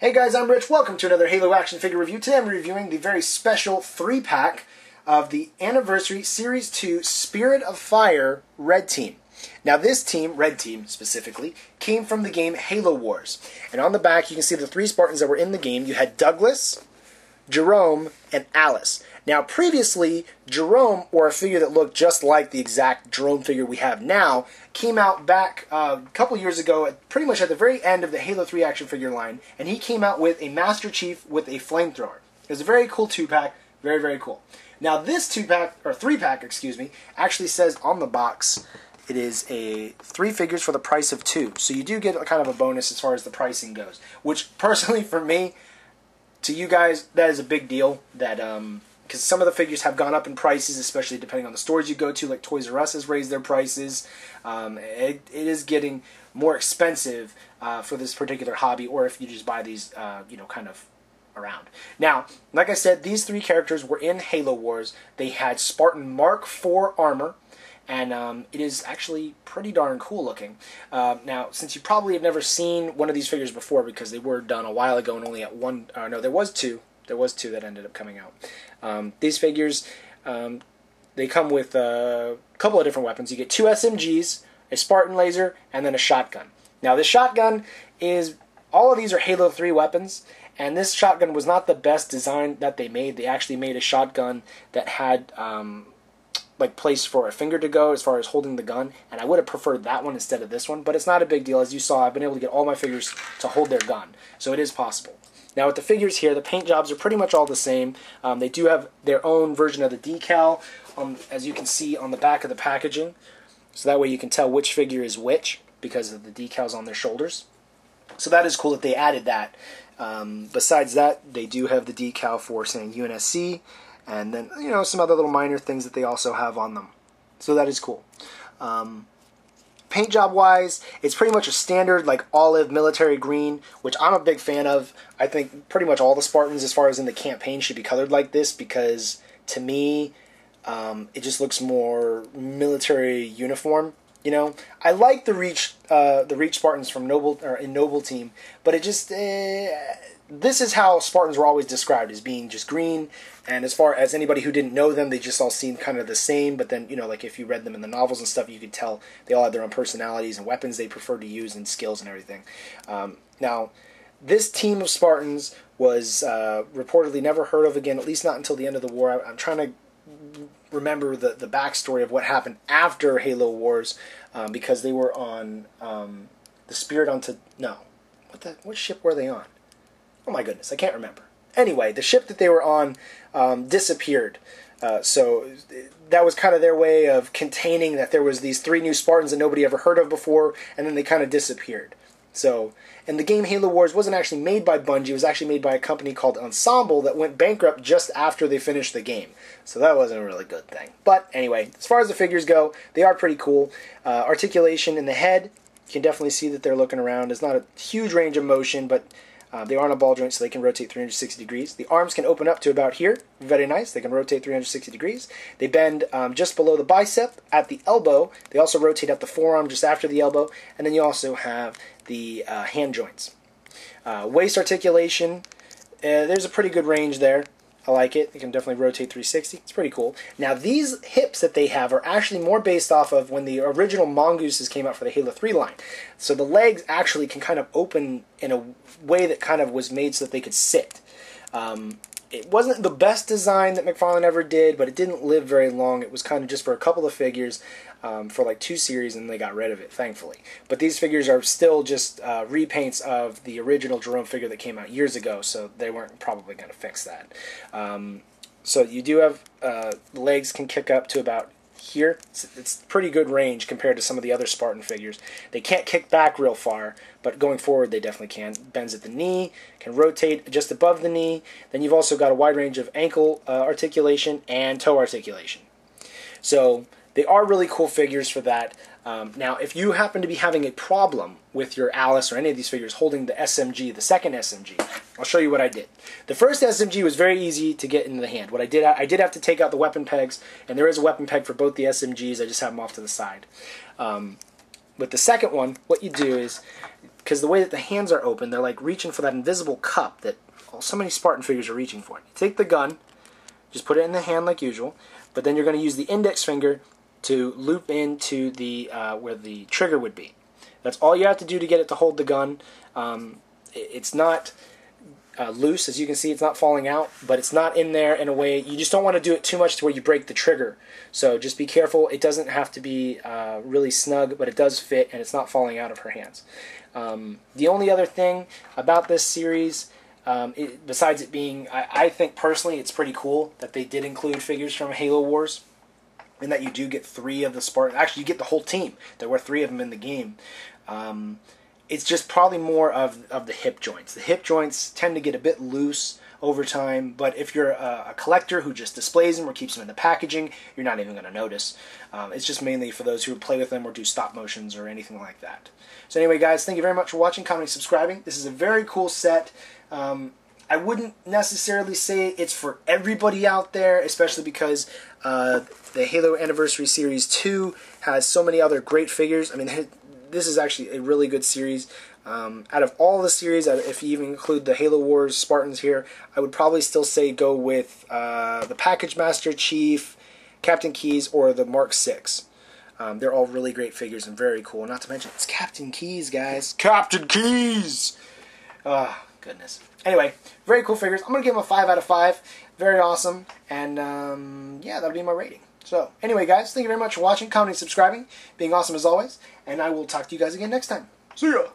Hey guys, I'm Rich. Welcome to another Halo action figure review. Today I'm reviewing the very special 3-pack of the Anniversary Series 2 Spirit of Fire Red Team. Now this team, Red Team specifically, came from the game Halo Wars. And on the back you can see the 3 Spartans that were in the game. You had Douglas, Jerome, and Alice. Now previously, Jerome, or a figure that looked just like the exact Jerome figure we have now, came out back a couple years ago, pretty much at the very end of the Halo 3 action figure line, and he came out with a Master Chief with a flamethrower. It was a very cool 2-pack, very, very cool. Now this 2-pack, or 3-pack, excuse me, actually says on the box it is 3 figures for the price of 2. So you do get kind of a bonus as far as the pricing goes, which personally for me, to you guys, that is a big deal, that because some of the figures have gone up in prices, especially depending on the stores you go to, like Toys R Us has raised their prices. It is getting more expensive for this particular hobby, or if you just buy these, kind of around. Now, like I said, these 3 characters were in Halo Wars. They had Spartan Mark IV armor, and it is actually pretty darn cool looking. Now, since you probably have never seen one of these figures before, because they were done a while ago and only at one, no, there was 2. There was 2 that ended up coming out. These figures, they come with a couple of different weapons. You get 2 SMGs, a Spartan laser, and then a shotgun. Now this shotgun is, all of these are Halo 3 weapons, and this shotgun was not the best design that they made. They actually made a shotgun that had like place for a finger to go as far as holding the gun, and I would have preferred that one instead of this one, but it's not a big deal. As you saw, I've been able to get all my figures to hold their gun, so it is possible. Now with the figures here, the paint jobs are pretty much all the same. They do have their own version of the decal, as you can see on the back of the packaging, so that way you can tell which figure is which because of the decals on their shoulders. So that is cool that they added that. Besides that, they do have the decal for saying UNSC, and then some other little minor things that they also have on them. So that is cool. Paint job wise, it's pretty much a standard like olive military green, which I'm a big fan of. I think pretty much all the Spartans as far as in the campaign should be colored like this, because to me it just looks more military uniform. I like the Reach Spartans from Noble Team, but it just this is how Spartans were always described, as being just green. And as far as anybody who didn't know them, they just all seemed kind of the same. But then, like if you read them in the novels and stuff, you could tell they all had their own personalities and weapons they preferred to use and skills and everything. Now, this team of Spartans was reportedly never heard of again, at least not until the end of the war. I'm trying to remember the backstory of what happened after Halo Wars, because they were on the Spirit onto... No. What ship were they on? Oh my goodness, I can't remember. Anyway, the ship that they were on disappeared. So that was kind of their way of containing that there was these 3 new Spartans that nobody ever heard of before, and then they kind of disappeared. So, and the game Halo Wars wasn't actually made by Bungie. It was actually made by a company called Ensemble that went bankrupt just after they finished the game. So that wasn't a really good thing. But anyway, as far as the figures go, they are pretty cool. Articulation in the head, you can definitely see that they're looking around. It's not a huge range of motion, but they are on a ball joint, so they can rotate 360 degrees. The arms can open up to about here. Very nice. They can rotate 360 degrees. They bend just below the bicep at the elbow. They also rotate up the forearm just after the elbow. And then you also have the hand joints. Waist articulation, there's a pretty good range there. I like it. They can definitely rotate 360. It's pretty cool. Now, these hips that they have are actually more based off of when the original Mongooses came out for the Halo 3 line. So the legs actually can kind of open in a way that kind of was made so that they could sit. It wasn't the best design that McFarlane ever did, but it didn't live very long. It was kind of just for a couple of figures for like 2 series, and they got rid of it, thankfully. But these figures are still just repaints of the original Jerome figure that came out years ago, so they weren't probably going to fix that. So you do have, the legs can kick up to about here. It's pretty good range compared to some of the other Spartan figures. They can't kick back real far, but going forward they definitely can. Bends at the knee, can rotate just above the knee. Then you've also got a wide range of ankle articulation and toe articulation. So they are really cool figures for that. Now, if you happen to be having a problem with your Alice or any of these figures holding the SMG, the second SMG, I'll show you what I did. The first SMG was very easy to get into the hand. What I did have to take out the weapon pegs, and there is a weapon peg for both the SMGs. I just have them off to the side. With the second one, what you do is because the way that the hands are open, they're like reaching for that invisible cup that so many Spartan figures are reaching for. You take the gun, just put it in the hand like usual, but then you're going to use the index finger to loop into the where the trigger would be. That's all you have to do to get it to hold the gun. It's not loose, as you can see. It's not falling out, but it's not in there in a way. You just don't want to do it too much to where you break the trigger. So just be careful. It doesn't have to be really snug, but it does fit, and it's not falling out of her hands. The only other thing about this series, besides it being, I think personally it's pretty cool that they did include figures from Halo Wars, and that you do get 3 of the Spartans. Actually, you get the whole team. There were 3 of them in the game. It's just probably more of the hip joints. The hip joints tend to get a bit loose over time, but if you're a collector who just displays them or keeps them in the packaging, you're not even going to notice. It's just mainly for those who play with them or do stop motions or anything like that. So anyway, guys, thank you very much for watching, commenting, subscribing. This is a very cool set. I wouldn't necessarily say it's for everybody out there, especially because the Halo Anniversary Series 2 has so many other great figures. I mean, this is actually a really good series. Out of all the series, if you even include the Halo Wars Spartans here, I would probably still say go with the Package Master Chief, Captain Keyes, or the Mark 6. They're all really great figures and very cool. Not to mention, it's Captain Keyes, guys. Captain Keyes! Oh, goodness. Anyway, very cool figures. I'm going to give them a 5 out of 5. Very awesome. And, yeah, that'll be my rating. So, anyway, guys, thank you very much for watching, commenting, subscribing, being awesome as always. And I will talk to you guys again next time. See ya!